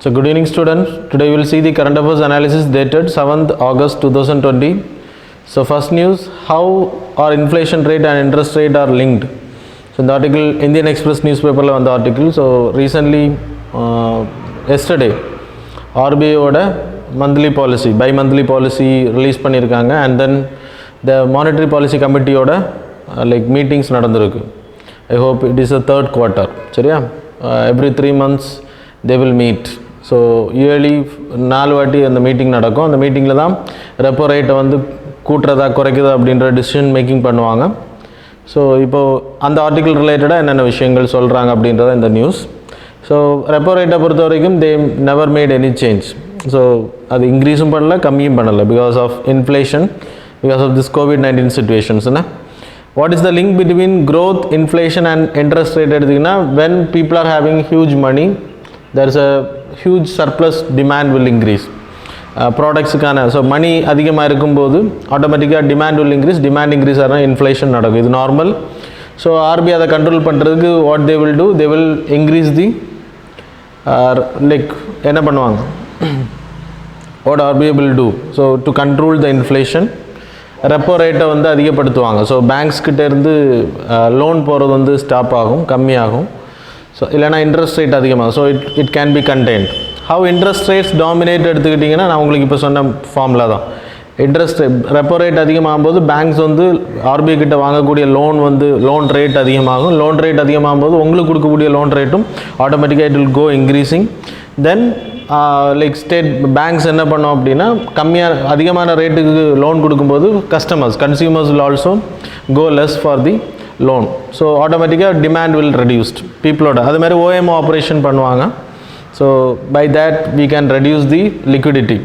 So good evening students, today we will see the current affairs analysis dated 7th August 2020. So first news, how are inflation rate and interest rate are linked. So the article, Indian Express newspaper on the article. So recently, yesterday, RBI oda monthly policy, bi-monthly policy release பண்ணிருக்காங்க, and then the monetary policy committee oda like meetings நடந்திருக்கு. I hope it is the third quarter. சரியா? Every 3 months they will meet. So yearly 4 வாட்டி அந்த meeting நடக்கும். அந்த மீட்டிங்கில் தான் repo ரேட்டை வந்து கூட்டுறதா குறைக்குதா அப்படின்ற டிசிஷன் மேக்கிங் பண்ணுவாங்க. ஸோ இப்போது அந்த ஆர்டிக்கிள் ரிலேட்டடாக என்னென்ன விஷயங்கள் சொல்கிறாங்க அப்படின்றத இந்த நியூஸ். ஸோ ரெப்போ ரேட்டை பொறுத்த வரைக்கும் they never made any change. So அது இன்க்ரீஸும் பண்ணலை, கம்மியும் பண்ணலை, because of inflation, because of this COVID-19 சுச்சுவேஷன்ஸ்னா. What is the link between growth, inflation and interest rate எடுத்திங்கன்னா, when people are having huge money, there is a huge surplus, demand will increase. ப்ராடக்ட்ஸுக்கான so money அதிகமாக இருக்கும்போது ஆட்டோமேட்டிக்காக demand will increase, demand increase ஆனால் inflation நடக்கும், இது normal. So RBI அதை control பண்ணுறதுக்கு what they will do, they will increase the like என்ன பண்ணுவாங்க, what RBI will do, so to control the inflation, repo ரேட்டை வந்து அதிகப்படுத்துவாங்க. ஸோ பேங்க்ஸ்கிட்டேருந்து லோன் போகிறது வந்து ஸ்டாப் ஆகும், கம்மியாகும். ஸோ இல்லைனா இன்ட்ரெஸ்ட் ரேட் அதிகமாகும். So it can be contained. How interest rates dominate எடுத்துக்கிட்டிங்கன்னா, நான் உங்களுக்கு இப்போ சொன்ன ஃபார்முலா தான். இன்ட்ரெஸ்ட் ரெப்போ ரேட் அதிகமாகும் போது பேங்க்ஸ் வந்து ஆர்பிஐ கிட்ட வாங்கக்கூடிய லோன் ரேட் அதிகமாகும். லோன் ரேட் அதிகமாகும் போது உங்களுக்கு கொடுக்கக்கூடிய லோன் ரேட்டும் ஆட்டோமேட்டிக்காக it will go increasing. Then like state banks என்ன பண்ணோம் அப்படின்னா, அதிகமான ரேட்டுக்கு லோன் கொடுக்கும்போது consumers will also go less for the loan. So automatically demand will reduced, people அது மாதிரி OMO ஆப்ரேஷன் பண்ணுவாங்க. So by that we can reduce the liquidity.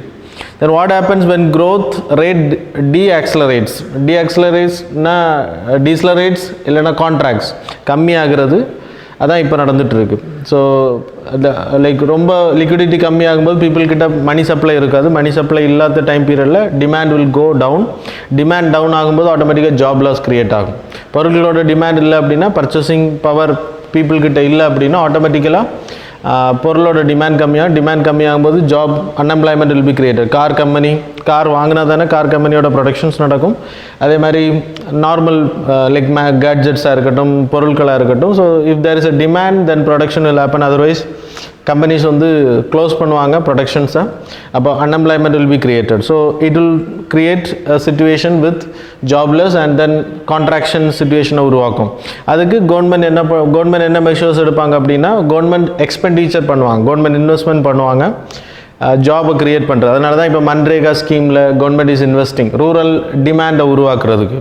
Then what happens when growth rate decelerates இல்லைனா contracts கம்மி ஆகிறது, அதான் இப்போ நடந்துட்டு இருக்கு. ஸோ லைக் ரொம்ப லிக்விடிட்டி கம்மியாகும்போது பீப்புள் கிட்ட மணி சப்ளை இருக்காது. மணி சப்ளை இல்லாத டைம் பீரியடில் demand will go down. Demand down ஆகும்போது ஆட்டோமேட்டிக்காக ஜாப் லாஸ் க்ரியேட் ஆகும். பொருட்களோட டிமாண்ட் இல்லை அப்படின்னா, பர்ச்சேசிங் பவர் பீப்புள் கிட்ட இல்லை அப்படின்னா ஆட்டோமேட்டிக்கலாக பொருளோட டிமாண்ட் கம்மியாகும்போது job unemployment will be created. Car வாங்கினா தானே கார் கம்பெனியோட ப்ரொடக்ஷன்ஸ் நடக்கும். அதே மாதிரி நார்மல் லைக் கேட்ஜெட்ஸாக இருக்கட்டும், பொருட்களாக இருக்கட்டும். So if there is a demand then production will happen. Otherwise companies வந்து க்ளோஸ் பண்ணுவாங்க ப்ரொடக்ஷன்ஸை. அப்போ unemployment will be created. So it will create a situation with jobless and then contraction சிச்சுவேஷனை உருவாக்கும். அதுக்கு கவர்மெண்ட் என்ன மெஷர்ஸ் எடுப்பாங்க அப்படின்னா, கவர்மெண்ட் எக்ஸ்பெண்டிச்சர் பண்ணுவாங்க, கவர்மெண்ட் இன்வெஸ்ட்மெண்ட் பண்ணுவாங்க ஜாபை க்ரியேட் பண்ணுறது. அதனால தான் இப்போ மன்ரேகா ஸ்கீமில் கவர்மெண்ட் இஸ் இன்வெஸ்டிங் ரூரல் டிமாண்டை உருவாக்குறதுக்கு.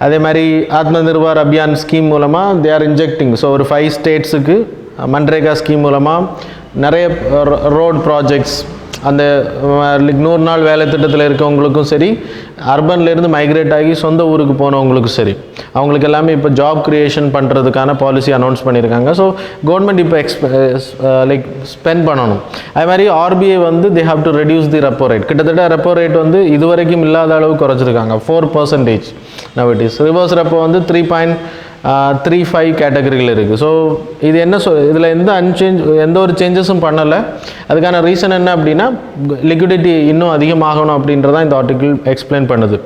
அதே மாதிரி ஆத்ம நிர்பார் அபியான் ஸ்கீம் மூலமாக தே ஆர் இன்ஜெக்டிங். ஸோ ஒரு 5 ஸ்டேட்ஸுக்கு மன்ரேகா ஸ்கீம் மூலமாக நிறைய ரோட் ப்ராஜெக்ட்ஸ், அந்த 100 நாள் வேலை திட்டத்தில் இருக்கவங்களுக்கும் சரி, அர்பன்லேருந்து மைக்ரேட் ஆகி சொந்த ஊருக்கு போனவங்களுக்கும் சரி, அவங்களுக்கு எல்லாமே இப்போ ஜாப் க்ரியேஷன் பண்ணுறதுக்கான பாலிசி அனௌன்ஸ் பண்ணியிருக்காங்க. ஸோ கவர்மெண்ட் இப்போ லைக் ஸ்பெண்ட் பண்ணணும். அதே மாதிரி ஆர்பிஐ வந்து they have to reduce the repo rate. கிட்டத்தட்ட ரெப்போ ரேட் வந்து இது வரைக்கும் இல்லாத அளவு குறைச்சிருக்காங்க, 4%. Now it is reverse repo வந்து 3.35 கேட்டகரியில் இருக்குது. ஸோ இது என்ன இதில் எந்த ஒரு சேஞ்சஸும் பண்ணலை. அதுக்கான ரீசன் என்ன அப்படின்னா, லிக்விடிட்டி இன்னும் அதிகமாகணும் அப்படின்றதான் இந்த ஆர்டிக்கிள் எக்ஸ்பிளைன் பண்ணுது.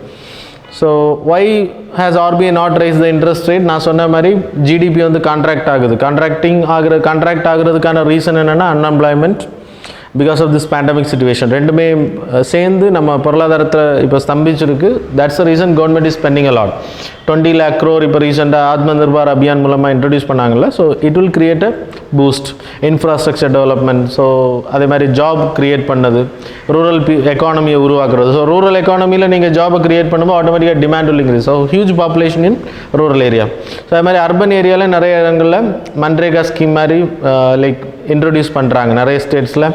So why has RBI not raise the interest rate? நான் சொன்ன மாதிரி ஜிடிபி வந்து கான்ட்ராக்ட் ஆகுறதுக்கான ரீசன் என்னென்னா unemployment, because of this pandemic situation. ரெண்டுமே சேர்ந்து நம்ம பொருளாதாரத்தில் இப்போ ஸ்தம்பிச்சிருக்கு. That's the reason government is spending a lot. 20 lakh crore இப்போ ரீசெண்டாக ஆத்ம நிர்பார் அபியான் மூலமாக இன்ட்ரடியூஸ் பண்ணாங்கல்ல. So it will create a boost, infrastructure development. So அதே மாதிரி ஜாப் கிரியேட் பண்ணது, ரூரல் எக்கானமியை உருவாக்குறது. ஸோ ரூரல் எக்கானமியில் நீங்கள் ஜாபை கிரியேட் பண்ணும்போது ஆட்டோமேட்டிக்காக demand will increase. So huge population in rural area. So அது மாதிரி அர்பன் ஏரியாவில் நிறைய இடங்களில் மன்ரேகா ஸ்கீம் மாதிரி லைக் இன்ட்ரடியூஸ் பண்ணுறாங்க நிறைய ஸ்டேட்ஸில்.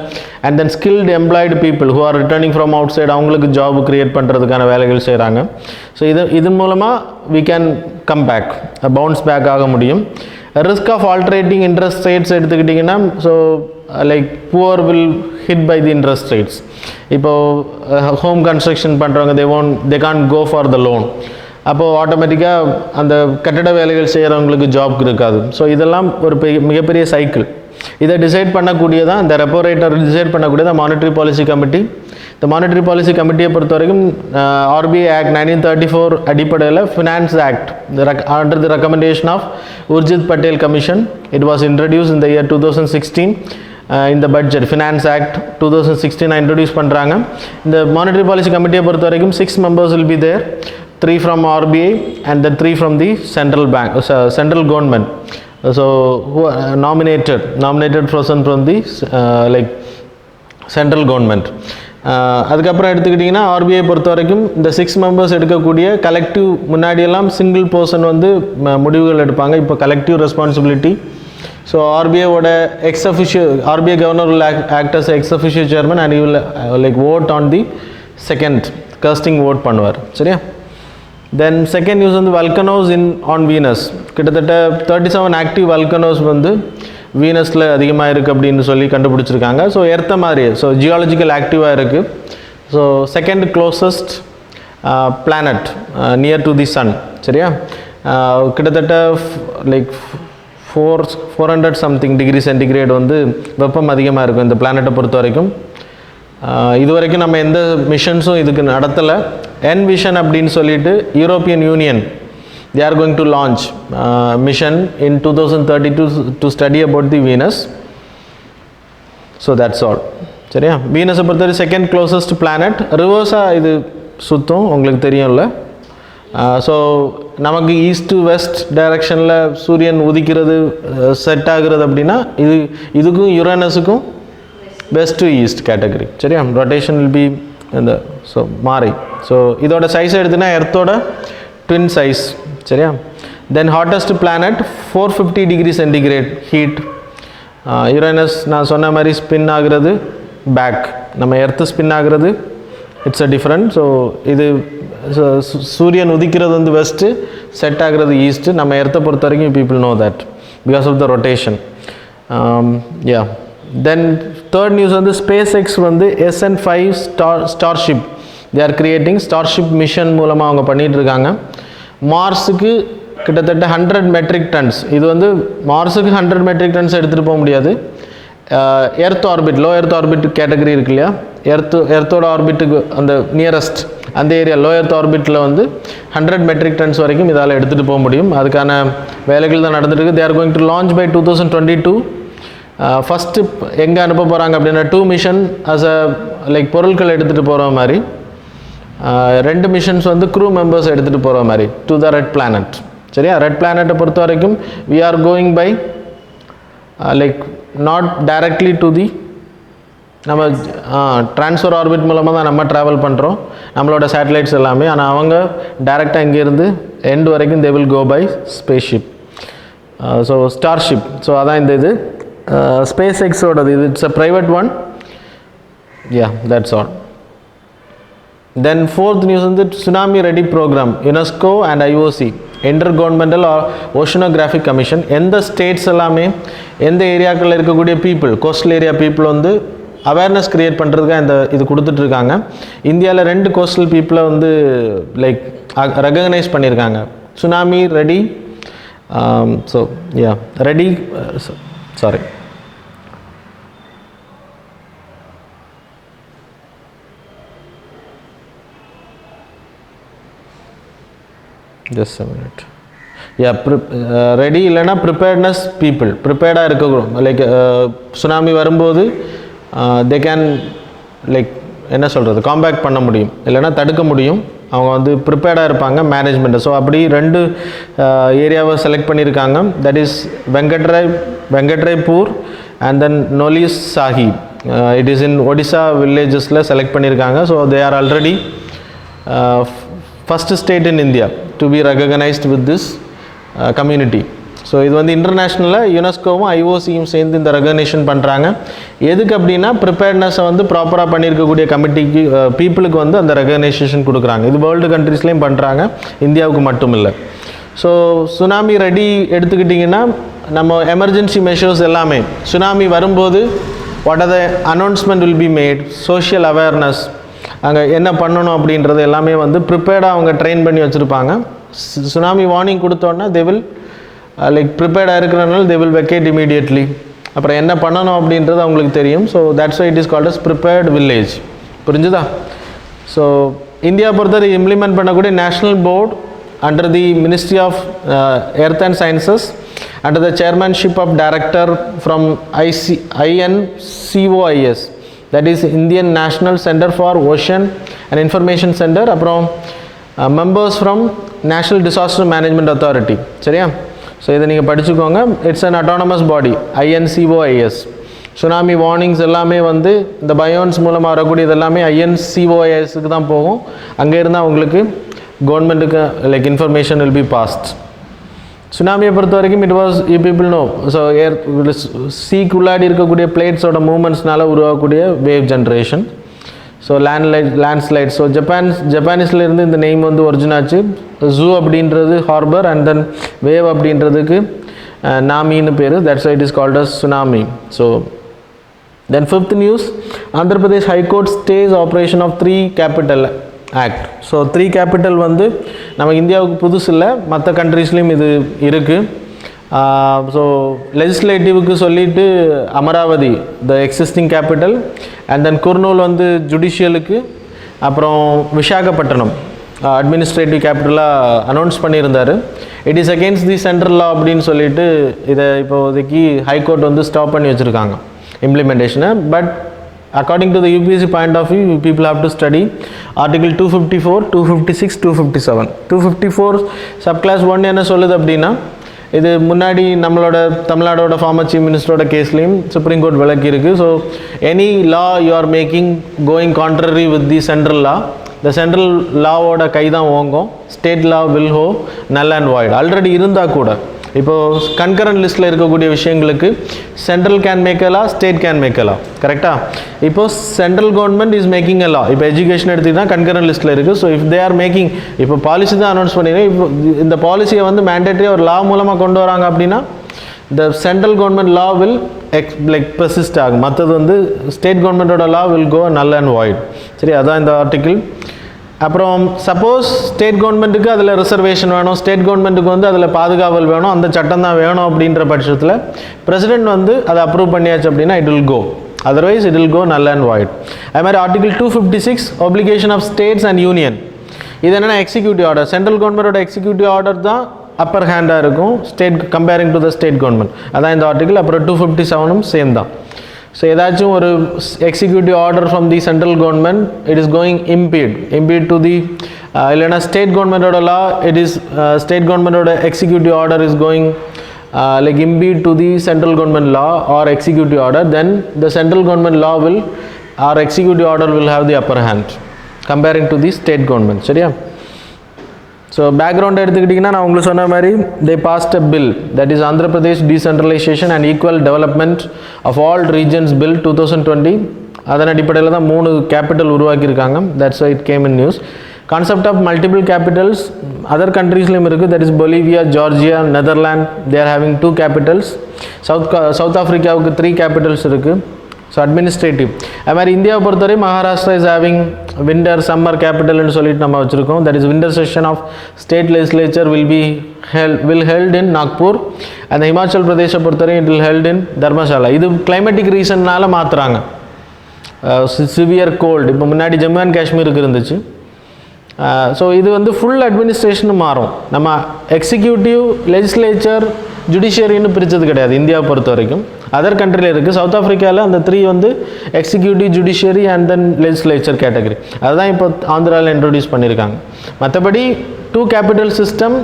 And then skilled employed people who are returning from outside, அவங்களுக்கு ஜாப் கிரியேட் பண்ணுறதுக்கான வேலைகள் செய்கிறாங்க. ஸோ இதன் மூலமாக we can come back, bounce back ஆக முடியும். Risk of alternating interest rates எடுத்துக்கிட்டிங்கன்னா, so like poor will hit by the interest rates. இப்போது ஹோம் கன்ஸ்ட்ரக்ஷன் பண்ணுறவங்க they can't go for the loan. அப்போது ஆட்டோமேட்டிக்காக அந்த கட்டட வேலைகள் செய்கிறவங்களுக்கு ஜாப் இருக்காது. ஸோ இதெல்லாம் ஒரு மிகப்பெரிய சைக்கிள். இதை டிசைட் பண்ணக்கூடியதான் இந்த ரெப்போ ரேட்டை டிசைட் பண்ணக்கூடியதான் மானிட்டரி பாலிசி கமிட்டி. இந்த மானிட்டரி பாலிசி கமிட்டியை பொறுத்த வரைக்கும் ஆர்பிஐ ஆக்ட் 1934 அடிப்படையில் finance act under the recommendation of Urjit Patel commission it was introduce இந்த இயர் 2016 இந்த பட்ஜெட் ஃபினான்ஸ் ஆக்ட் 2016 இன்ட்ரடியூஸ் பண்ணுறாங்க. இந்த மானிட்டரி பாலிசி கமிட்டியை பொறுத்த வரைக்கும் 6 members will be there, 3 from RBI and then 3 from the central bank, central government. So who nominated person from the like central government. அதுக்கப்புறம் எடுத்துக்கிட்டிங்கன்னா RBI பொறுத்த வரைக்கும் இந்த 6 members எடுக்கக்கூடிய கலெக்டிவ், முன்னாடியெல்லாம் சிங்கிள் பர்சன் வந்து முடிவுகள் எடுப்பாங்க, இப்போ கலெக்டிவ் ரெஸ்பான்சிபிலிட்டி. ஸோ ஆர்பிஐயோட RBI governor will act as ex officio chairman and he will like vote on the second casting vote பண்ணுவார். சரியா? தென் செகண்ட் நியூஸ் வந்து வல்கனோஸ் ஆன் வீனஸ். கிட்டத்தட்ட 37 ஆக்டிவ் வல்கனோஸ் வந்து வீனஸில் அதிகமாக இருக்குது அப்படின்னு சொல்லி கண்டுபிடிச்சிருக்காங்க. ஸோ எர்த்த மாதிரி, ஸோ ஜியாலஜிக்கல் ஆக்டிவாக இருக்குது. So second closest planet near to the sun. சரியா? கிட்டத்தட்ட லைக் 400 something டிகிரி சென்டிகிரேட் வந்து வெப்பம் அதிகமாக இருக்கும் இந்த பிளானட்டை பொறுத்த வரைக்கும். இது வரைக்கும் நம்ம எந்த மிஷன்ஸும் இதுக்கு நடத்தலை. என்விஷன் அப்படின்னு சொல்லிட்டு European union they are going to launch mission in 2032 to study about the Venus. So that's all. சரியா? வீனஸை பொறுத்தவரை செகண்ட் க்ளோசஸ்ட் பிளானட். ரிவர்ஸாக இது சுற்றும், உங்களுக்கு தெரியும்ல. ஸோ நமக்கு ஈஸ்ட் டு வெஸ்ட் டைரக்ஷனில் சூரியன் உதிக்கிறது செட் ஆகுறது அப்படின்னா இதுக்கும் யுரேனஸுக்கும் வெஸ்ட் டு ஈஸ்ட் கேட்டகரி. சரியா? ரொட்டேஷன் வில் பி இந்த ஸோ மாறி. ஸோ இதோட சைஸ் எடுத்துன்னா எர்த்தோட ட்வின் சைஸ். சரியா? Then hottest planet 450 degree centigrade heat. Uranus நான் சொன்ன மாதிரி ஸ்பின் ஆகுறது பேக், நம்ம எர்த்து ஸ்பின் ஆகுறது இட்ஸ் அ டிஃப்ரெண்ட். ஸோ இது சூரியன் உதிக்கிறது வந்து வெஸ்ட்டு, செட் ஆகிறது ஈஸ்ட்டு. நம்ம எர்த்தை பொறுத்த வரைக்கும் people know that because of the rotation. Yeah then third news வந்து SpaceX வந்து SN5 starship they are creating starship mission மூலமாக அவங்க பண்ணிகிட்ருக்காங்க. மார்ஸுக்கு கிட்டத்தட்ட 100 metric tons. இது வந்து மார்ஸுக்கு 100 metric tons எடுத்துகிட்டு போக முடியாது. Earth orbit, low earth orbit category இருக்கு இல்லையா, எர்த்தோட ஆர்பிட்டுக்கு அந்த நியரஸ்ட் அந்த ஏரியா லோ எர்த் ஆர்பிட்டில் வந்து 100 metric tons வரைக்கும் இதால் எடுத்துகிட்டு போக முடியும். அதுக்கான வேலைகள் தான் நடந்துருக்கு. they are going to launch by 2022. First எங்கே அனுப்ப போகிறாங்க அப்படின்னா 2 missions as a லைக் பொருட்கள் எடுத்துகிட்டு போகிற மாதிரி, 2 missions வந்து க்ரூ மெம்பர்ஸ் எடுத்துகிட்டு போகிற மாதிரி டு த ரெட் பிளானட். சரியா? ரெட் பிளானட்டை பொறுத்த வரைக்கும் we are going by like not directly to the நம்ம ட்ரான்ஸ்ஃபர் ஆர்பிட் மூலமாக தான் நம்ம ட்ராவல் பண்ணுறோம் நம்மளோட சேட்டலைட்ஸ் எல்லாமே. ஆனால் அவங்க டைரெக்டாக இங்கேருந்து எண்ட் வரைக்கும் they will go by spaceship. So starship. So அதான் இந்த இது SpaceXோடது. இது it's a private one. Yeah that's all. Then fourth news வந்து tsunami ready program. UNESCO and IOC intergovernmental oceanographic commission எந்த ஸ்டேட்ஸ் எல்லாமே எந்த ஏரியாக்களில் இருக்கக்கூடிய பீப்புள், கோஸ்டல் ஏரியா பீப்புள் வந்து அவேர்னஸ் க்ரியேட் பண்ணுறதுக்காக இது கொடுத்துட்ருக்காங்க. இந்தியாவில் 2 கோஸ்டல் பீப்புளை வந்து லைக் ரெகக்னைஸ் பண்ணியிருக்காங்க. Tsunami ready. So yeah ready sorry just a minute. Yeah, ready இல்லைன்னா ப்ரிப்பேர்ட்னஸ் பீப்புள், ப்ரிப்பேர்டாக இருக்கணும். லைக் சுனாமி வரும்போது தே கேன் லைக் என்ன சொல்கிறது காம்பேக்ட் பண்ண முடியும், இல்லைன்னா தடுக்க முடியும். அவங்க வந்து ப்ரிப்பேர்டாக இருப்பாங்க மேனேஜ்மெண்ட்டு. ஸோ அப்படி 2 ஏரியாவை செலக்ட் பண்ணியிருக்காங்க. That is Venkatraipur and then Noliasahi. It is in Odisha வில்லேஜஸில் செலக்ட் பண்ணியிருக்காங்க. So they are already first state in India to be recognised with this community. So இது வந்து இன்டர்நேஷ்னலில் யுனெஸ்கோவும் IOCயும் சேர்ந்து இந்த ரெகக்னேஷன் பண்ணுறாங்க. எதுக்கு அப்படின்னா ப்ரிப்பேர்ட்னஸை வந்து ப்ராப்பராக பண்ணியிருக்கக்கூடிய கமிட்டிக்கு பீப்புளுக்கு வந்து அந்த ரெகக்னைசேஷன் கொடுக்குறாங்க. இது வேர்ல்டு கண்ட்ரீஸ்லேயும் பண்ணுறாங்க, இந்தியாவுக்கு மட்டும் இல்லை. ஸோ சுனாமி ரெடி எடுத்துக்கிட்டிங்கன்னா நம்ம எமர்ஜென்சி மெஷர்ஸ் எல்லாமே சுனாமி வரும்போது what are the announcement will be made, social awareness, அங்கே என்ன பண்ணணும் அப்படின்றது எல்லாமே வந்து ப்ரிப்பேர்டாக அவங்க ட்ரெயின் பண்ணி வச்சுருப்பாங்க. சுனாமி வார்னிங் கொடுத்தோன்னா தே வில் லைக் ப்ரிப்பேர்டாக இருக்கிறனால தே வில் வெக்கேட் இமீடியட்லி. அப்புறம் என்ன பண்ணணும் அப்படின்றது அவங்களுக்கு தெரியும். So that's why it is called as prepared village. புரிஞ்சுதா? ஸோ இந்தியா பொறுத்தவரை இம்ப்ளிமெண்ட் பண்ணக்கூடிய national board under the Ministry of Earth and Sciences under the chairmanship of director from INCOIS, that is Indian National Center for Ocean and Information Center, அப்புறம் members from National Disaster Management Authority. சரியா? So இதை நீங்கள் படிச்சுக்கோங்க. It's an autonomous body, INCOIS. Tsunami warnings எல்லாமே வந்து இந்த பயோன்ஸ் மூலமாக வரக்கூடியது எல்லாமே INCOISக்கு தான் போகும். அங்கே இருந்தால் உங்களுக்கு கவர்மெண்ட்டுக்கு like information will be fast. சுனாமியை பொறுத்த வரைக்கும் it was you people know. So சீக்குள்ளாடி இருக்கக்கூடிய பிளேட்ஸோட மூமெண்ட்ஸ்னால உருவாகக்கூடிய wave generation. So landslide. So ஜப்பானீஸ்லேருந்து இந்த நேம் வந்து ஒரிஜின் ஆச்சு. ஜூ அப்படின்றது ஹார்பர் அண்ட் தென் வேவ் அப்படின்றதுக்கு நாமின்னு பேர். That's why it is called as tsunami. So then fifth news, Andhra Pradesh high court stays operation of 3 capital act. So 3 capital வந்து நம்ம இந்தியாவுக்கு புதுசு இல்லை, மற்ற கண்ட்ரீஸ்லேயும் இது இருக்குது. ஸோ லெஜிஸ்லேட்டிவுக்கு சொல்லிட்டு Amaravati the existing capital, and then Kurnool வந்து ஜுடிஷியலுக்கு, அப்புறம் விசாகப்பட்டினம் அட்மினிஸ்ட்ரேட்டிவ் கேபிட்டலாக அனௌன்ஸ் பண்ணியிருந்தார். It is against the central law அப்படின்னு சொல்லிட்டு இதை இப்போதைக்கு ஹைகோர்ட் வந்து ஸ்டாப் பண்ணி வச்சுருக்காங்க இம்ப்ளிமெண்டேஷனை. But according to the UPSC point of view, people have to study article 254, 256, 257. 254 subclass 1 என்ன சொல்லுது அப்படின்னா, இது முன்னாடி நம்மளோட தமிழ்நாடோட ஃபார்மர் சீஃப் மினிஸ்டரோட கேஸ்லையும் சுப்ரீம் கோர்ட் விளக்கி இருக்குது. So any law you are making going contrary with the central லா, இந்த சென்ட்ரல் லாவோட கை தான் ஓங்கும். ஸ்டேட் லா வில் ஹோ நல் அண்ட் வாய்ட். ஆல்ரெடி இருந்தால் கூட இப்போது கன்கரண்ட் லிஸ்ட்டில் இருக்கக்கூடிய விஷயங்களுக்கு central can make a law, state can make a law. கரெக்டாக? இப்போது central government is making a law. இப்போ எஜுகேஷன் எடுத்துக்கிட்டால் கன்கரண்ட் லிஸ்ட்டில் இருக்குது. So if they are making, இப்போ பாலிசி தான் அனௌன்ஸ் பண்ணிடுறேன், இப்போ இந்த பாலிசியை வந்து மேண்டேட்டரி ஒரு லா மூலமாக கொண்டு வராங்க அப்படின்னா the central government law will persist ஆகும். மற்றது வந்து ஸ்டேட் கவர்மெண்ட்டோட law will go null and void. சரி, அதான் இந்த ஆர்டிக்கிள். அப்புறம் சப்போஸ் ஸ்டேட் கவர்மெண்ட்டுக்கு அதில் ரிசர்வேஷன் வேணும், ஸ்டேட் கவர்மெண்ட்டுக்கு வந்து அதில் பாதுகாவல் வேணும், அந்த சட்டம் தான் வேணும் அப்படின்ற பட்சத்தில் பிரசிடென்ட் வந்து அதை அப்ரூவ் பண்ணியாச்சு அப்படின்னா it will go, otherwise it will go null and void. அது மாதிரி article 256 obligation of states and union, இது என்னென்னா எக்ஸிக்யூட்டிவ் ஆர்டர், சென்ட்ரல் கவர்மெண்ட்டோட எக்ஸிக்யூட்டிவ் ஆர்டர் தான் அப்பர் ஹேண்டாக இருக்கும் state comparing to the state government. அதான் இந்த ஆர்டிகிள். அப்புறம் 257 சேம் தான். ஸோ ஏதாச்சும் ஒரு executive order from the central government it is going impede to the இல்லைனா ஸ்டேட் கவர்மெண்ட்டோட லா, இட் இஸ் ஸ்டேட் கவர்மெண்ட்டோட executive order is going impede to the central government law or executive order, then the central government law will or executive order will have the upper hand comparing to the state government. சரியா? So background எடுத்துக்கிட்டிங்கன்னா நான் உங்களுக்கு சொன்ன மாதிரி they passed a bill, that is Andhra Pradesh Decentralization and Equal Development of All Regions Bill 2020. அதன் அடிப்படையில் தான் 3 capital உருவாக்கியிருக்காங்க. That's why it came in news. Concept of multiple capitals other countries-லையும் இருக்குது. that is Bolivia, Georgia, Netherlands, they are having 2 capitals. South Africa-வுக்கு 3 capitals இருக்குது. So administrative. அது மாதிரி இந்தியாவை பொறுத்தவரை Maharashtra is having winter summer கேபிட்டல்னு சொல்லிட்டு நம்ம வச்சுருக்கோம். That is winter session of state legislature will held in Nagpur. அந்த ஹிமாச்சல் பிரதேசை பொறுத்தவரை இட் will held in தர்மசாலா. இது கிளைமேட்டிக் ரீசன்னால மாற்றுறாங்க. சிவியர் கோல்டு இப்போ முன்னாடி ஜம்மு அண்ட் காஷ்மீருக்கு இருந்துச்சு. ஸோ இது வந்து ஃபுல் அட்மினிஸ்ட்ரேஷன் மாறும். நம்ம எக்ஸிக்யூட்டிவ், லெஜிஸ்லேச்சர், ஜுடிஷியரின்னு பிரித்தது கிடையாது இந்தியாவை பொறுத்த வரைக்கும். அதர் கண்ட்ரியில் இருக்குது. சவுத் ஆஃப்ரிக்காவில் அந்த 3 வந்து executive, judiciary and then legislature category. அதுதான் இப்போ ஆந்திராவில் இன்ட்ரடியூஸ் பண்ணியிருக்காங்க. மற்றபடி 2 கேபிட்டல் சிஸ்டம்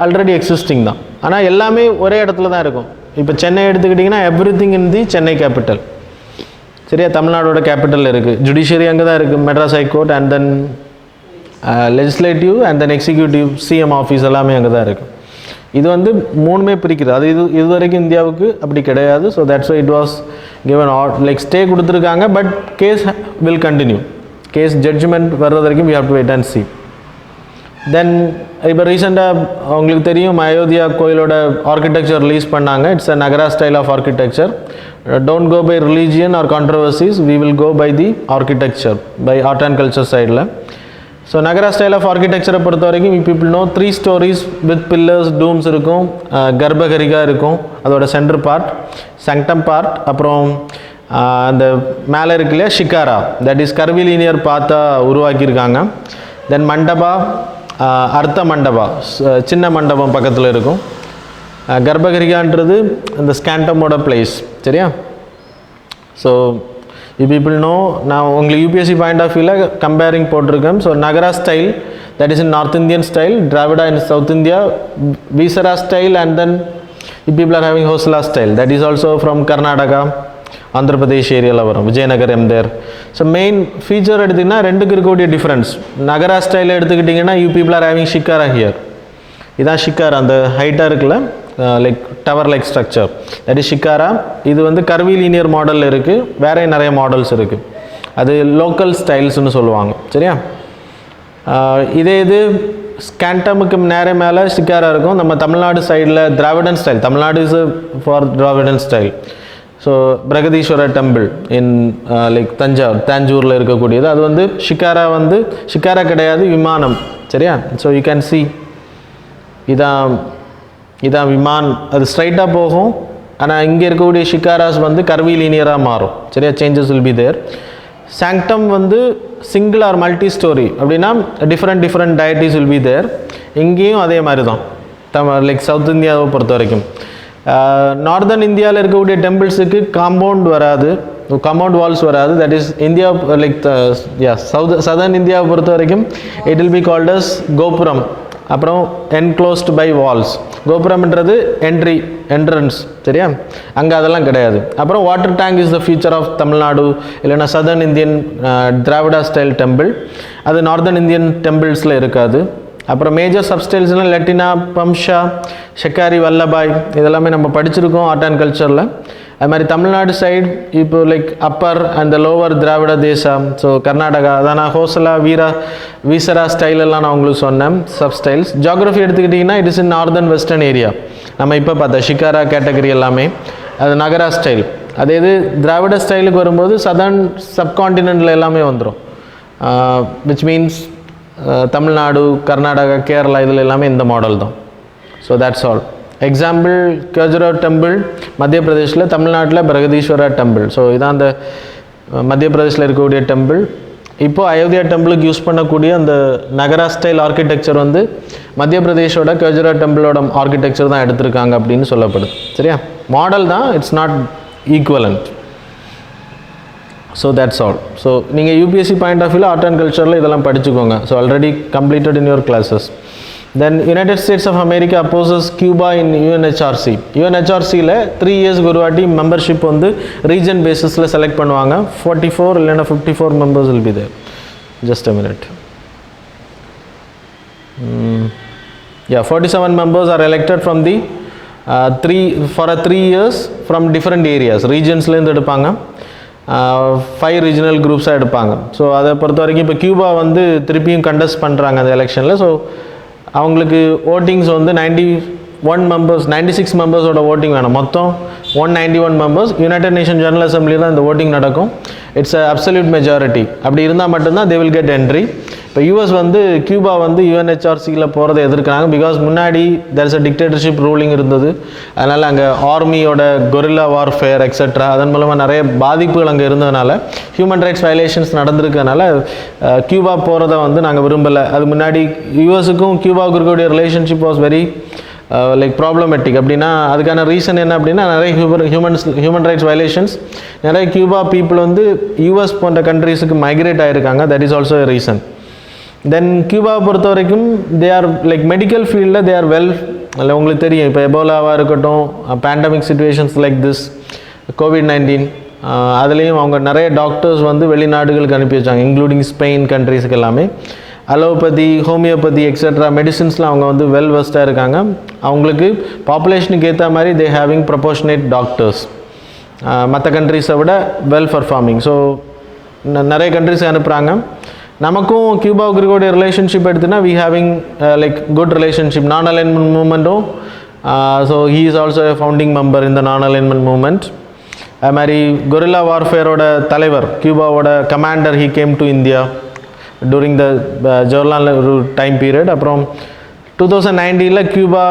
ஆல்ரெடி எக்ஸிஸ்டிங் தான். ஆனால் எல்லாமே ஒரே இடத்துல தான் இருக்கும். இப்போ சென்னை எடுத்துக்கிட்டிங்கன்னா எவ்ரிதிங் இன் தி சென்னை கேபிட்டல். சரியா? தமிழ்நாடோட கேபிட்டல் இருக்குது. ஜுடிஷியரி அங்கே தான் இருக்குது, Madras high court, and then legislative and then executive CM office எல்லாமே அங்கே தான் இருக்குது. இது வந்து 3மே பிரிக்குது. அது இது வரைக்கும் இந்தியாவுக்கு அப்படி கிடையாது. So that's why it was given like stay கொடுத்துருக்காங்க. But case will continue. Case judgement வர்றது வரைக்கும் we have to wait and see. Then இப்போ ரீசெண்டாக உங்களுக்கு தெரியும் அயோத்தியா கோயிலோட ஆர்கிடெக்சர் ரிலீஸ் பண்ணாங்க. It's a Nagara style of architecture. Don't go by religion or controversies, we will go by the architecture, by art and culture சைடில். So Nagara style of ஆர்கிடெக்சரை பொறுத்த வரைக்கும் people know 3 stories with pillars டூம்ஸ் இருக்கும், கர்ப்பகரிகா இருக்கும், அதோட centre part, சங்டம் part, அப்புறம் அந்த மேலே இருக்கு இல்லையா ஷிகாரா, தட் இஸ் கர்விலீனியர் பார்த்தா உருவாக்கியிருக்காங்க. தென் மண்டபா, அர்த்த மண்டபா, சின்ன மண்டபம் பக்கத்தில் இருக்கும். கர்ப்பகரிகான்றது இந்த ஸ்கேண்டமோட பிளேஸ். சரியா? So people know. நான் உங்களுக்கு யூபிஎஸ்சி பாயிண்ட் ஆஃப் வியூவில் கம்பேரிங் போட்டிருக்கேன். So Nagara style, that is in north Indian style, Dravida in south India, Vesara style, and then people are having Hoysala style, that is also from Karnataka, Andhra Pradesh ஏரியாவில் வரும், விஜயநகர் எம்தேர். ஸோ மெயின் ஃபீச்சர் எடுத்திங்கன்னா ரெண்டுக்கு இருக்கக்கூடிய டிஃப்ரென்ஸ். நகரா ஸ்டைலில் எடுத்துக்கிட்டிங்கன்னா people are having shikhara here. இதான் ஷிக்காரா, அந்த ஹைட்டாக இருக்குல்ல, like tower like structure, that is shikhara. இது வந்து கர்விலீனியர் மாடலில் இருக்குது, வேற நிறைய மாடல்ஸ் இருக்குது, அது லோக்கல் ஸ்டைல்ஸ்னு சொல்லுவாங்க. சரியா? இது ஸ்கேண்டமுக்கு நேர மேலே ஷிக்காரா இருக்கும். நம்ம தமிழ்நாடு சைடில் Dravidian style, Tamil Nadu is for Dravidian style. So Brihadeeswara temple in like தஞ்சூரில் இருக்கக்கூடியது, அது வந்து ஷிக்காரா, வந்து ஷிக்காரா கிடையாது, விமானம். சரியா? ஸோ யூ கேன் சி, இதான் விமான், அது ஸ்ட்ரைட்டாக போகும். ஆனால் இங்கே இருக்கக்கூடிய ஷிக்காராஸ் வந்து கர்விலீனியராக மாறும். சரியா? Changes will be there. Sanctum வந்து சிங்கிள் ஆர் மல்டி ஸ்டோரி, அப்படின்னா different deities will be there. இங்கேயும் அதே மாதிரி தான், லைக் சவுத் இந்தியாவை பொறுத்த வரைக்கும். நார்தர்ன் இந்தியாவில் இருக்கக்கூடிய டெம்பிள்ஸுக்கு காம்பவுண்ட் வராது, காம்பவுண்ட் வால்ஸ் வராது. That is India like southern இந்தியாவை பொறுத்த வரைக்கும் it will be called as gopuram, அப்புறம் என்க்ளோஸ்டு பை வால்ஸ். கோபுரம்ன்றது என்ட்ரன்ஸ். சரியா? அங்கே அதெல்லாம் கிடையாது. அப்புறம் water tank is the feature of Tamil Nadu, இல்லைனா southern Indian Dravida style temple. அது நார்தர்ன் இந்தியன் டெம்பிள்ஸில் இருக்காது. அப்புறம் மேஜர் சப்ஸ்டைல்ஸ்னால் லெட்டினா, பம்ஷா, ஷெக்காரி, வல்லபாய், இதெல்லாமே நம்ம படிச்சிருக்கோம் ஆர்ட் அண்ட் கல்ச்சரில். அது மாதிரி தமிழ்நாடு சைடு இப்போ லைக் அப்பர் அண்ட் லோவர் திராவிட தேசம், ஸோ கர்நாடகா, அதான் நான் ஹோசலா, வீசரா ஸ்டைலெல்லாம் நான் உங்களுக்கு சொன்னேன் சப்ஸ்டைல்ஸ். ஜியாகிரஃபி எடுத்துக்கிட்டிங்கன்னா it is in northern western area. நம்ம இப்போ பார்த்தா ஷிக்காரா கேட்டகரி எல்லாமே அது நகரா ஸ்டைல். அதே இது திராவிட ஸ்டைலுக்கு வரும்போது சதர்ன் சப்கான்டினென்ட்டில் எல்லாமே வந்துடும், விச் மீன்ஸ் தமிழ்நாடு, கர்நாடகா, கேரளா, இதில் எல்லாமே இந்த மாடல் தான். So that's all. Example Khajuraho temple Madhya பிரதேஷில், தமிழ்நாட்டில் பிரகதீஸ்வரா டெம்பிள். ஸோ இதான் அந்த மத்திய பிரதேஷில் இருக்கக்கூடிய டெம்பிள். இப்போது அயோத்தியா டெம்பிளுக்கு யூஸ் பண்ணக்கூடிய அந்த நகரா ஸ்டைல் ஆர்கிடெக்சர் வந்து மத்திய பிரதேஷோட கேஜ்ரோ டெம்பிளோட ஆர்கிடெக்சர் தான் எடுத்திருக்காங்க அப்படின்னு சொல்லப்படுது. சரியா? மாடல் தான், it's not equivalent. So that's all. So நீங்கள் யூபிஎஸ்சி பாயிண்ட் ஆஃப் வியூவில் ஆர்ட் அண்ட் கல்ச்சரில் இதெல்லாம் படிச்சுக்கோங்க. So already completed in your classes. Then United States of America opposes Cuba in UNHRC. யூஎன்ஹெச்ஆர்சியில் 3 இயர்ஸ்க்கு ஒரு வாட்டி மெம்பர்ஷிப் வந்து ரீஜன் பேசிஸில் செலக்ட் பண்ணுவாங்க. 44 இல்லைன்னா 54 members will be there. Just a minute. 47 members are elected from the 3 years from different areas. ரீஜன்ஸ்லேருந்து எடுப்பாங்க. 5 regional குரூப்ஸாக எடுப்பாங்க. ஸோ அதை பொறுத்த வரைக்கும் இப்போ கியூபா வந்து திருப்பியும் கண்டஸ்ட் பண்ணுறாங்க அந்த எலெக்ஷனில். ஸோ அவங்களுக்கு ஓட்டிங்ஸ் வந்து 96 மெம்பர்ஸோட ஓட்டிங் வேணும். மொத்தம் 191 மெம்பர்ஸ். யுனைடெட் நேஷன் ஜெனரல் அசம்பிளியில் தான் இந்த ஓட்டிங் நடக்கும். It's a absolute majority. அப்படி இருந்தால் மட்டும்தான் தே வில் கெட் என்ட்ரி. இப்போ யூஎஸ் வந்து கியூபா வந்து யுஎன்ஹெச்ஆர்சியில் போகிறத எதிர்க்கிறாங்க. பிகாஸ் முன்னாடி there is a dictatorship ruling இருந்தது. அதனால் அங்கே ஆர்மியோட கொரில்லா வார்ஃபேர் எக்ஸெட்ரா, அதன் மூலமாக நிறைய பாதிப்புகள் அங்கே இருந்ததுனால, ஹியூமன் ரைட்ஸ் வயலேஷன்ஸ் நடந்திருக்கனால கியூபா போகிறத வந்து நாங்கள் விரும்பலை. அது முன்னாடி யூஎஸுக்கும் கியூபாவுக்கு இருக்கக்கூடிய relationship was very like problematic. அப்படின்னா அதுக்கான ரீசன் என்ன அப்படின்னா, நிறைய ஹியூமன் ரைட்ஸ் வயலேஷன்ஸ், நிறைய கியூபா பீப்புள் வந்து யூஎஸ் போன்ற கண்ட்ரீஸுக்கு மைக்ரேட் ஆகிருக்காங்க. That is also a reason. Then கியூபாவை பொறுத்த வரைக்கும் தே ஆர் லைக் மெடிக்கல் ஃபீல்டில் தே ஆர் வெல். இல்லை உங்களுக்கு தெரியும், இப்போ எபோலாவாக இருக்கட்டும், pandemic situations like this, COVID-19, அதுலேயும் அவங்க நிறைய டாக்டர்ஸ் வந்து வெளிநாடுகளுக்கு அனுப்பி வச்சாங்க, இன்க்ளூடிங் ஸ்பெயின் கண்ட்ரீஸுக்கு எல்லாமே. அலோபதி, ஹோமியோபதி எக்ஸெட்ரா மெடிசின்ஸில் அவங்க வந்து வெல் வெஸ்டாக இருக்காங்க. அவங்களுக்கு பாப்புலேஷனுக்கு ஏற்ற மாதிரி தே ஹேவிங் ப்ரொபோர்ஷனேட் டாக்டர்ஸ், மற்ற கண்ட்ரீஸை விட வெல் பர்ஃபார்மிங். ஸோ நிறைய கண்ட்ரிஸ் அனுப்புகிறாங்க. நமக்கும் கியூபாவுக்கு இருக்கக்கூடிய ரிலேஷன்ஷிப் எடுத்துன்னா we having like good relationship. Non alignment மூமெண்ட்டும், so he is also a founding member இந்த நான் அலைன்மெண்ட் மூமெண்ட். அது மாதிரி கொரில்லா வார்ஃபேரோட தலைவர், கியூபாவோட commander, he came to India. during the Jawaharlal time period. அப்புறம் 2019 கியூபா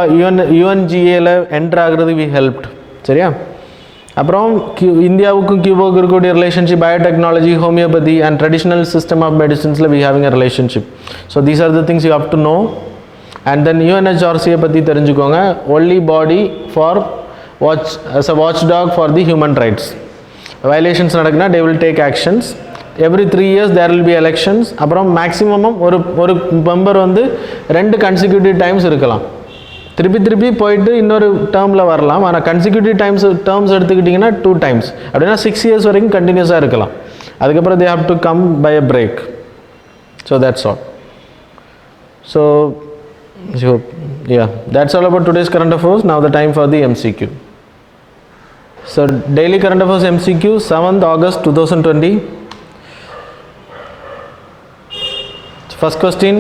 UNGA என்டர் ஆகிறது we helped. சரியா? அப்புறம் இந்தியாவுக்கும் கியூபாவுக்கும் இருக்கக்கூடிய relationship biotechnology, homeopathy and traditional system of மெடிசின்ஸில் we having a relationship. So these are the things you have to know. And then UNHRCயை பற்றி தெரிஞ்சுக்கோங்க. Only body for as a watchdog for the human rights. Violations நடக்குனா they will take actions. Every 3 years there will be elections. அப்புறம் maximum ஒரு member வந்து 2 consecutive times இருக்கலாம். திருப்பி போயிட்டு இன்னொரு டேர்மில் வரலாம். ஆனால் கன்சிக்யூட்டிவ் டேர்ம்ஸ் எடுத்துக்கிட்டிங்கன்னா 2 times அப்படின்னா 6 years வரைக்கும் கண்டினியூஸாக இருக்கலாம். அதுக்கப்புறம் they have to come by a break. So that's all. So yeah, that's all about today's current affairs. Now the time for the MCQ. So daily current affairs MCQ 7th August 2020. First question,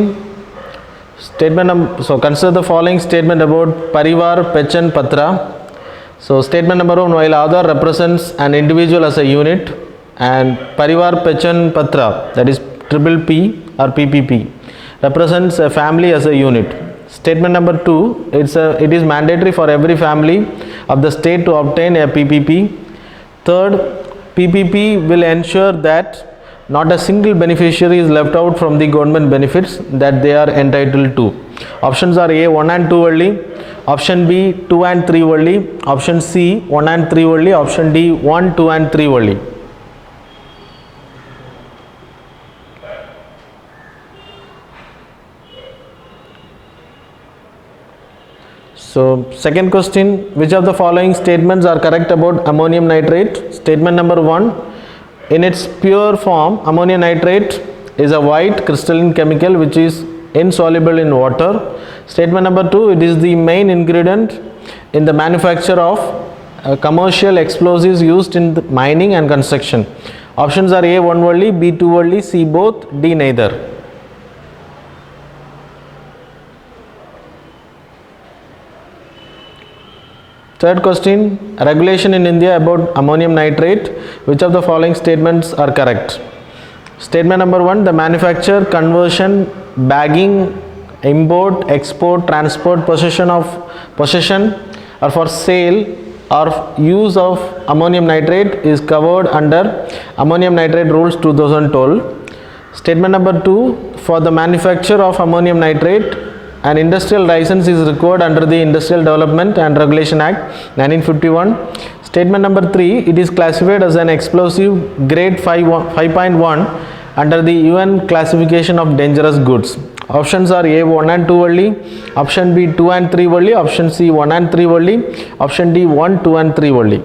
statement so consider the following statement about Parivar Pechan Patra. So statement number 1, while Aadhar represents an individual as a unit and Parivar Pechan Patra, that is PPP or PPP, represents a family as a unit. Statement number 2, it is mandatory for every family of the state to obtain a PPP. Third, PPP will ensure that not a single beneficiary is left out from the government benefits that they are entitled to. Options are A 1 and 2 only, option B 2 and 3 only, option C 1 and 3 only, option D 1, 2 and 3 only. So second question, which of the following statements are correct about ammonium nitrate? Statement number 1, in its pure form ammonium nitrate is a white crystalline chemical which is insoluble in water. Statement number 2, it is the main ingredient in the manufacture of commercial explosives used in the mining and construction. Options are A 1 only, B 2 only, C both, D neither. Third question, regulation in India about ammonium nitrate. Which of the following statements are correct? Statement number 1, the manufacture, conversion, bagging, import, export, transport, possession or for sale or use of ammonium nitrate is covered under Ammonium Nitrate Rules 2012. Statement number 2, for the manufacture of ammonium nitrate, an industrial license is required under the Industrial Development and Regulation Act 1951. Statement number 3, it is classified as an explosive grade 5.1 under the UN classification of dangerous goods. Options are A 1 and 2 only, option B 2 and 3 only, option C 1 and 3 only, option D 1, 2 and 3 only.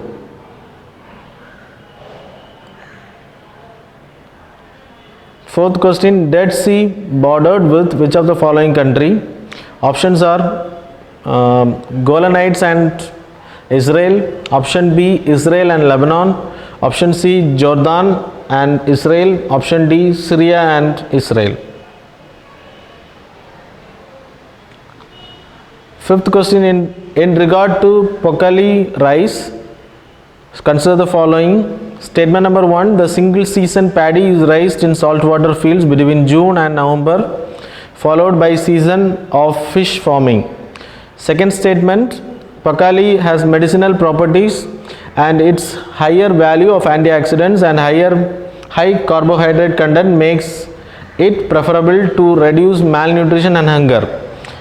Fourth question, Dead Sea bordered with which of the following country? Options are Golanites and Israel, option B Israel and Lebanon, option C Jordan and Israel, option D Syria and Israel. Fifth question, in regard to Pokali rice, consider the following. Statement number 1, the single season paddy is raised in saltwater fields between June and November, followed by season of fish farming. Second statement, Pakali has medicinal properties and its higher value of antioxidants and high carbohydrate content makes it preferable to reduce malnutrition and hunger.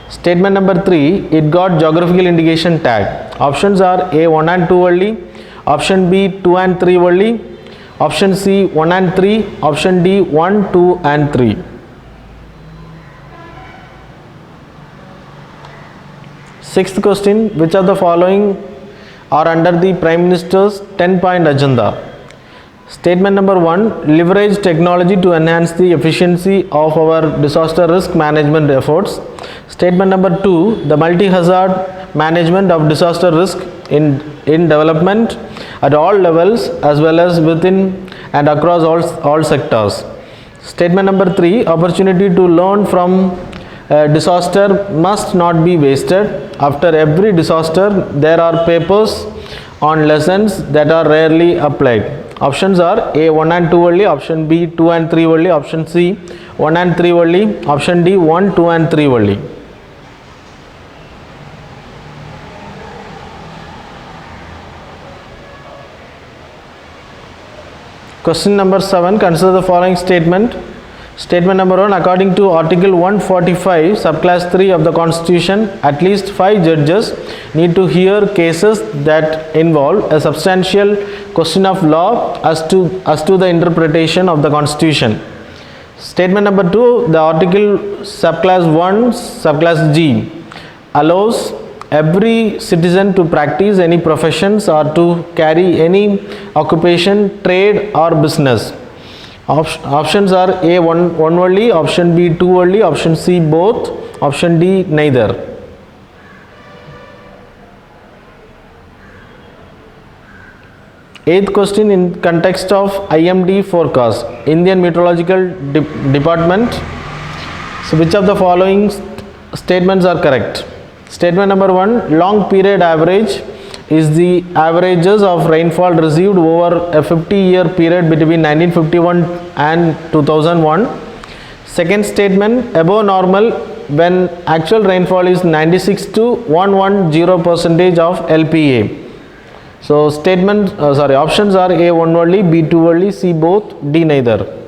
Statement number 3, it got geographical indication tag. Options are A 1 and 2 only, option B 2 and 3 only, option C 1 and 3, option D 1, 2 and 3. Sixth question, which of the following are under the Prime Minister's 10-point agenda? Statement number 1, leverage technology to enhance the efficiency of our disaster risk management efforts. Statement number 2, the multi-hazard management of disaster risk in development at all levels as well as within and across all sectors. Statement number 3, opportunity to learn from disaster must not be wasted. After every disaster, there are papers on lessons that are rarely applied. Options are A 1 and 2 only, option B 2 and 3 only, option C 1 and 3 only, option D 1, 2 and 3 only. Question number 7, consider the following statement. Statement number 1, according to Article 145, subclass 3 of the Constitution, at least 5 judges need to hear cases that involve a substantial question of law as to the interpretation of the Constitution. Statement number 2, the article subclass 1, subclass G allows every citizen to practice any professions or to carry any occupation, trade or business. Options are A 1 only, option B 2 only, option C both, option D neither. Eighth question, in context of IMD forecast, Indian Meteorological Department. So which of the following statements are correct? Statement number 1, long period average is the averages of rainfall received over a 50-year period between 1951 and 2001. Second statement, above normal when actual rainfall is 96 to 110% of LPA. So options are A 1 only, B 2 only, C both, D neither.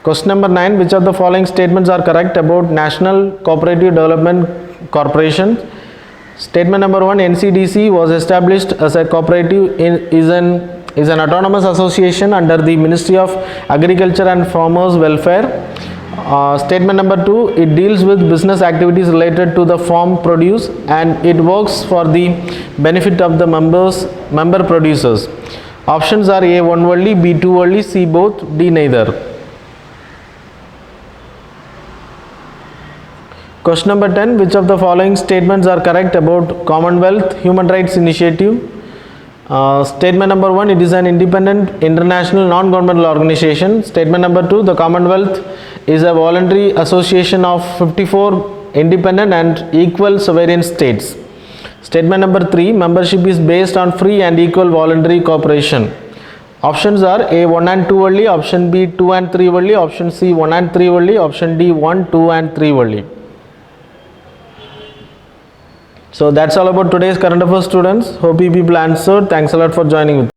Question number 9, which of the following statements are correct about National Cooperative Development Corporation? Statement number 1, NCDC was established as a cooperative is an autonomous association under the Ministry of Agriculture and Farmers Welfare. Statement number 2, it deals with business activities related to the farm produce and it works for the benefit of the member producers. Options are A 1 only, B 2 only, C both, D neither. Question number 10, which of the following statements are correct about Commonwealth Human Rights Initiative? Statement number 1, it is an independent international non-governmental organization. Statement number 2, the Commonwealth is a voluntary association of 54 independent and equal sovereign states. Statement number 3, membership is based on free and equal voluntary cooperation. Options are A 1 and 2 only, option B 2 and 3 only, option C 1 and 3 only, option D 1, 2 and 3 only. So that's all about today's current affairs, students. Hope you people answered. Thanks a lot for joining with.